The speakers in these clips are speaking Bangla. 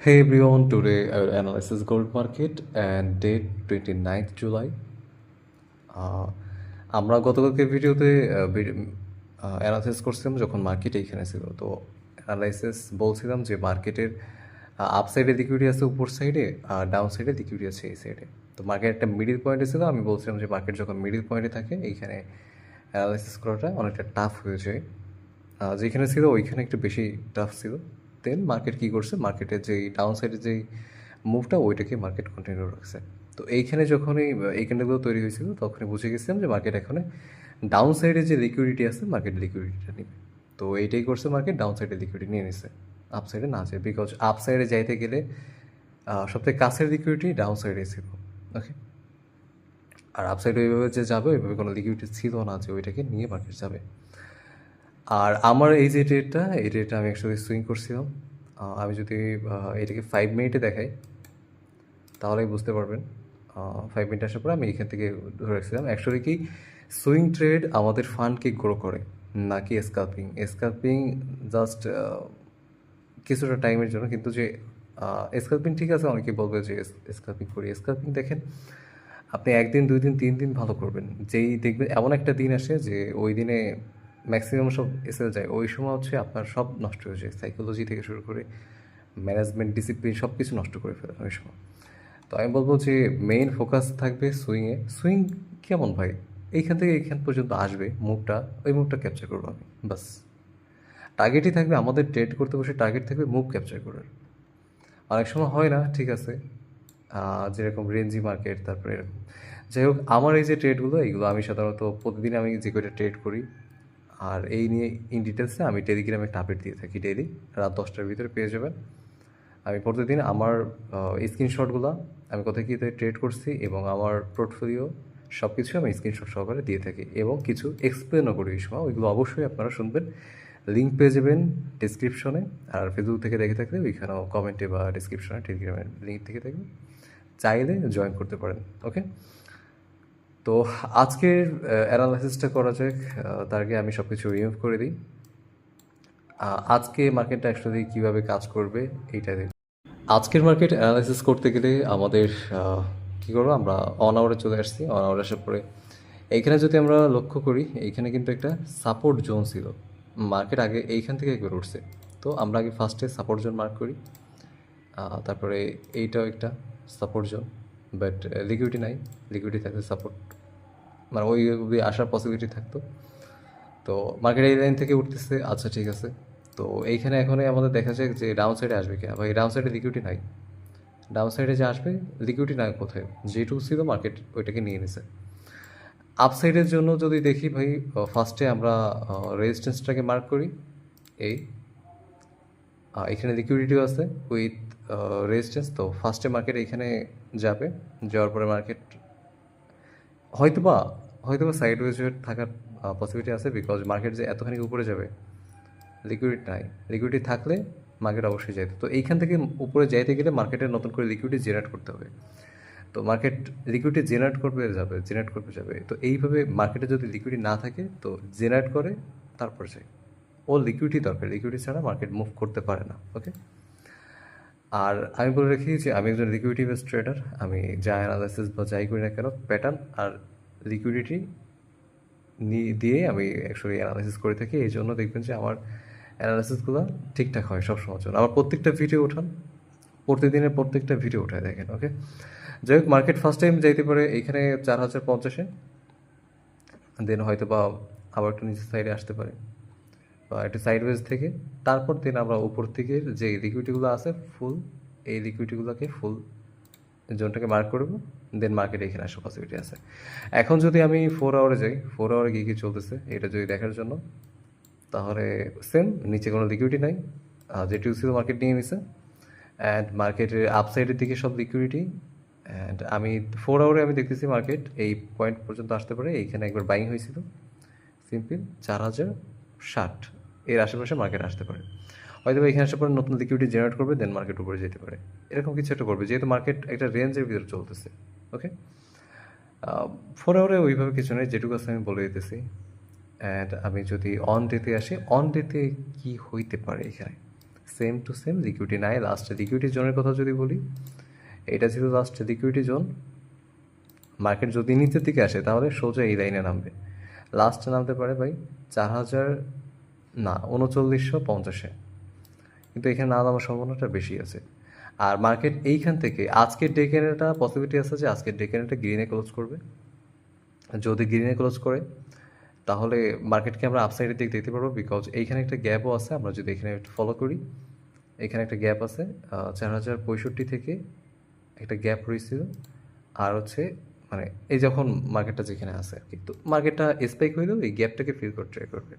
Hey everyone, today I will analyze gold market and date 29th July. আহ, আমরা গতকালকে ভিডিওতে অ্যানালাইসিস করছিলাম যখন মার্কেট এইখানে ছিল। তো অ্যানালাইসিস বলছিলাম যে মার্কেটের আপ সাইডে লিকুইডিটি আছে উপর সাইডে, আর ডাউন সাইডে লিকুইডিটি আছে এই সাইডে। তো মার্কেট একটা মিডিল পয়েন্টে ছিল। আমি বলছিলাম যে মার্কেট যখন মিডিল পয়েন্টে থাকে এইখানে অ্যানালাইসিস করাটা অনেকটা টাফ হয়ে যায়। যেখানে ছিল ওইখানে একটু বেশি টাফ ছিল। দেন মার্কেট কী করছে, মার্কেটের যেই ডাউন সাইডের যেই মুভটা ওইটাকে মার্কেট কন্টিনিউ রাখছে। তো এইখানে যখনই এই ক্যান্ডেলগুলো তৈরি হয়েছিল তখনই বুঝে গেছিলাম যে মার্কেট এখানে ডাউন সাইডে যে লিকুইডিটি আছে মার্কেট লিকুইডিটিটা নেবে। তো এইটাই করছে, মার্কেট ডাউন সাইডে লিকুইডিটি নিয়ে নিছে, আপ সাইডে না যায়। বিকজ আপ সাইডে যাইতে গেলে সবথেকে কাছের লিকুইডিটি ডাউন সাইডে ছিল। ওকে, আর আপ সাইডে ওইভাবে যে যাবে ওইভাবে কোনো লিকুইডিটি ছিল না যে ওইটাকে নিয়ে মার্কেট যাবে। আর আমার এই যে ডেটটা, এই ডেটটা আমি অ্যাকচুয়ালি সুইং করছিলাম। আমি যদি এটাকে 5 মিনিটে দেখাই তাহলেই বুঝতে পারবেন। 5 মিনিট আসার পরে আমি এখান থেকে ধরে রাখছিলাম। অ্যাকচুয়ালি কি সুইং ট্রেড আমাদের ফান্ডকে গ্রো করে, নাকি স্ক্যাল্পিং। স্ক্যাল্পিং জাস্ট কিছুটা টাইমের জন্য, কিন্তু যে স্ক্যাল্পিং ঠিক আছে, অনেকে বলবে যে স্ক্যাল্পিং করি। স্ক্যাল্পিং দেখেন, আপনি একদিন 2 দিন 3 দিন ভালো করবেন, যেই দেখবেন এমন একটা দিন আসে যে ওই দিনে ম্যাক্সিমাম সব এসেল যায়, ওই সময় হচ্ছে আপনার সব নষ্ট হয়ে যায়, সাইকোলজি থেকে শুরু করে ম্যানেজমেন্ট, ডিসিপ্লিন সব কিছু নষ্ট করে ফেলেন ওই সময়। তো আমি বলবো যে মেইন ফোকাস থাকবে সুইংয়ে। সুইং কেমন ভাই, এইখান থেকে এইখান পর্যন্ত আসবে মুভটা, ওই মুভটা ক্যাপচার করবো আমি, বাস। টার্গেটই থাকবে আমাদের, ট্রেড করতে বসে টার্গেট থাকবে মুভ ক্যাপচার করার। অনেক সময় হয় না, ঠিক আছে, যেরকম রেঞ্জি মার্কেট, তারপরে এরকম। যাই হোক, আমার এই যে ট্রেডগুলো, এইগুলো আমি সাধারণত প্রতিদিন আমি যে কয়টা ট্রেড করি, আর এই নিয়ে ইন ডিটেলসে আমি টেলিগ্রামে একটা আপডেট দিয়ে থাকি ডেইলি, রাত 10টার ভিতরে পেয়ে যাবেন। আমি প্রতিদিন আমার স্ক্রিনশটগুলো, আমি কোথায় কী ট্রেড করছি এবং আমার পোর্টফোলিও সব কিছু আমি স্ক্রিনশট সহকারে দিয়ে থাকি, এবং কিছু এক্সপ্লেনও করি এই সময়। ওইগুলো অবশ্যই আপনারা শুনবেন। লিঙ্ক পেয়ে যাবেন ডিসক্রিপশনে, আর ফেসবুক থেকে দেখে থাকলে ওইখানেও কমেন্টে বা ডিসক্রিপশনে টেলিগ্রামের লিঙ্ক থেকে থাকবে, চাইলে জয়েন করতে পারেন। ওকে, তো আজকের অ্যানালাইসিসটা করা যাক। তার আগে আমি সব কিছু রিমুভ করে দিই। আজকে মার্কেটটা অ্যাকচুয়ালি কীভাবে কাজ করবে এইটা দেখব। আজকের মার্কেট অ্যানালাইসিস করতে গেলে আমাদের কী করবো, আমরা অন আওয়ারে চলে আসছি। অন আওয়ার আসার পরে এইখানে যদি আমরা লক্ষ্য করি, এইখানে কিন্তু একটা সাপোর্ট জোন ছিল। মার্কেট আগে এইখান থেকে একবার উঠছে। তো আমরা আগে ফার্স্টে সাপোর্ট জোন মার্ক করি, তারপরে এইটাও একটা সাপোর্ট জোন, বাট লিকুইডিটি নাই। লিকুইডিটি থাকলে সাপোর্ট, মানে ওই অবধি আসার পসিবিলিটি থাকতো। তো মার্কেট এই লাইন থেকে উঠতেছে, আচ্ছা ঠিক আছে। তো এইখানে এখন আমাদের দেখা যাক যে ডাউন সাইডে আসবে কিনা। ভাই ডাউন সাইডে লিকুইডিটি নাই। ডাউন সাইডে যে আসবে লিকুইডিটি নাই কোথায়, যেটুকু ছিল মার্কেট ওইটাকে নিয়ে নিছে। আপসাইডের জন্য যদি দেখি ভাই, ফার্স্টে আমরা রেজিস্ট্যান্সটাকে মার্ক করি। এই এখানে লিকুইডিটিও আছে উইথ রেজিস্ট্যান্স। তো ফার্স্টে মার্কেট এখানে যাবে, যাওয়ার পরে মার্কেট হয়তোবা হয়তোবা সাইড ওয়েজ থাকার পসিবিলিটি আছে, বিকজ মার্কেট যে এতখানি উপরে যাবে, লিকুইডিটি নাই। লিকুইডিটি থাকলে মার্কেট অবশ্যই যাইতো। তো এইখান থেকে উপরে যাইতে গেলে মার্কেটের নতুন করে লিকুইডিটি জেনারেট করতে হবে। তো মার্কেট লিকুইডিটি জেনারেট করবে যাবে। তো এইভাবে মার্কেটে যদি লিকুইডিটি না থাকে তো জেনারেট করে তারপর যায়। ও লিকুইডিটি দরকার, লিকুইডিটি ছাড়া মার্কেট মুভ করতে পারে না। ওকে, আর আমি বলে রাখি যে আমি একজন লিকুইডিটি বেসড ট্রেডার। আমি যা অ্যানালাইসিস বা যাই করি না কেন, প্যাটার্ন আর লিকুইডিটি দিয়ে আমি অ্যাকচুয়ালি অ্যানালাইসিস করে থাকি। এই জন্য দেখবেন যে আমার অ্যানালাইসিসগুলো ঠিকঠাক হয় সবসময়ের জন্য। আমার প্রত্যেকটা ভিডিও ওঠান, প্রতিদিনের প্রত্যেকটা ভিডিও ওঠায় দেখেন। ওকে, যাই হোক, মার্কেট ফার্স্ট টাইম যাইতে পারে এইখানে 4050-এ, দেন হয়তো বা আবার একটু নিচের সাইডে আসতে পারে, বা একটু সাইডওয়েজ থেকে। তারপর দেন আমরা উপর থেকে যে লিকুইডিটিগুলো আছে ফুল, এই লিকুইডিটিগুলোকে ফুল জোনটাকে মার্ক করবো, দেন মার্কেট এখানে আসার পসিবিলিটি আছে। এখন যদি আমি 4 আওয়ারে যাই, 4 আওয়ারে কী কী চলতেছে এটা যদি দেখার জন্য, তাহলে সেম, নিচে কোনো লিকুইডিটি নাই, যেটুকু ছিল মার্কেট নিয়ে নিছে। অ্যান্ড মার্কেটের আপসাইডের দিকে সব লিকুইডিটি। অ্যান্ড আমি 4 আওয়ারে আমি দেখতেছি মার্কেট এই পয়েন্ট পর্যন্ত আসতে পারে। এইখানে একবার বাইং হয়েছিল সিম্পল 4060, এর আশেপাশে মার্কেট আসতে পারে। হয়তো এখানে আসার পরে নতুন লিকুইডিটি জেনারেট করবে, দেন মার্কেট উপরে যেতে পারে, এরকম কিছু একটা করবে, যেহেতু মার্কেট একটা রেঞ্জের ভিতরে চলতেছে। ওকে, 4 আওয়ারে ওইভাবে কিছু নেই, যেটুকু আছে আমি বলে দিতেছি। অ্যান্ড আমি যদি অন ডেতে আসি, অন ডেতে কী হইতে পারে এখানে, সেম টু সেম লিকুইডিটি নাই। লাস্টে লিকুইডিটি জোনের কথা যদি বলি, এটা ছিল লাস্টে লিকুইডিটি জোন। মার্কেট যদি নিচের দিকে আসে তাহলে সোজা এই লাইনে নামবে। লাস্টে নামতে পারে ভাই 4000 না 3950-এ, কিন্তু এখানে না নামার সম্ভাবনাটা বেশি আছে। আর মার্কেট এইখান থেকে আজকের ডে ক্যান্ডেলটা পসিবিলিটি আছে যে আজকের ডে ক্যান্ডেলটা গ্রিনে ক্লোজ করবে। যদি গ্রিনে ক্লোজ করে তাহলে মার্কেটকে আমরা আপসাইডের দিক দেখতে পারবো, বিকজ এইখানে একটা গ্যাপও আছে। আমরা যদি এখানে একটু ফলো করি, এখানে একটা গ্যাপ আছে 4065 থেকে একটা গ্যাপ রয়েছিল। আর হচ্ছে মানে এই যখন মার্কেটটা যেখানে আছে আর কি, তো মার্কেটটা স্পাইক হইলেও এই গ্যাপটাকে ফিল করতে ট্রাই করবে।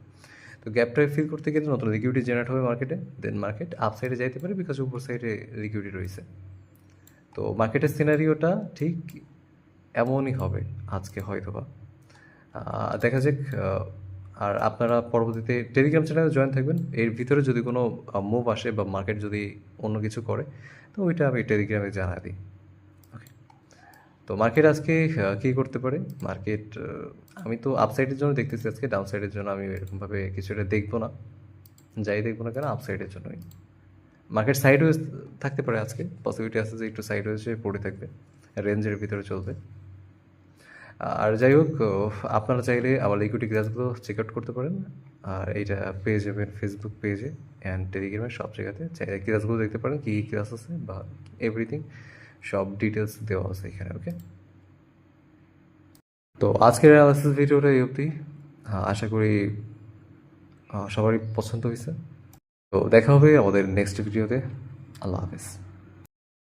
তো গ্যাপটাকে ফিল করতে গেলে নতুন লিকুইডিটি জেনারেট হবে মার্কেটে, দেন মার্কেট আপ সাইডে যাইতে পারে বিকজ উপর সাইডে লিকুইডিটি রয়েছে। তো মার্কেটের সিনারিওটা ঠিক এমনই হবে আজকে হয়তোবা। দেখা যাক। আর আপনারা পরবর্তীতে টেলিগ্রাম চ্যানেলে জয়েন থাকবেন। এর ভিতরে যদি কোনো মুভ আসে বা মার্কেট যদি অন্য কিছু করে, তো ওইটা আমি টেলিগ্রামে জানা দিই। ওকে, তো মার্কেট আজকে কী করতে পারে? মার্কেট আমি তো আপসাইডের জন্য দেখতেছি, আজকে ডাউন সাইডের জন্য আমি এরকমভাবে কিছু একটা দেখবো না। যাই দেখবো না কেন আপসাইডের জন্যই। মার্কেট সাইডওয়েজ থাকতে পারে আজকে, পসিবিলিটি আছে যে একটু সাইডওয়েজে পড়ে থাকবে, রেঞ্জের ভিতরে চলবে। আর যাই হোক, আপনারা চাইলে আমার লিকুইডিটি ক্লাসগুলো চেক আউট করতে পারেন। আর এইটা পেয়ে যাবেন ফেসবুক পেজে অ্যান্ড টেলিগ্রামের সব জায়গাতে। চাইলে ক্লাসগুলো দেখতে পারেন, কী কী ক্লাস আছে বা এভরিথিং সব ডিটেলস দেওয়া আছে এখানে। ওকে, তো আজকের অ্যানালাইসিস ভিডিওটা এই অবধি। আশা করি সবারই পছন্দ হয়েছে। তো দেখা হবে আমাদের নেক্সট ভিডিওতে। আল্লাহ হাফেজ।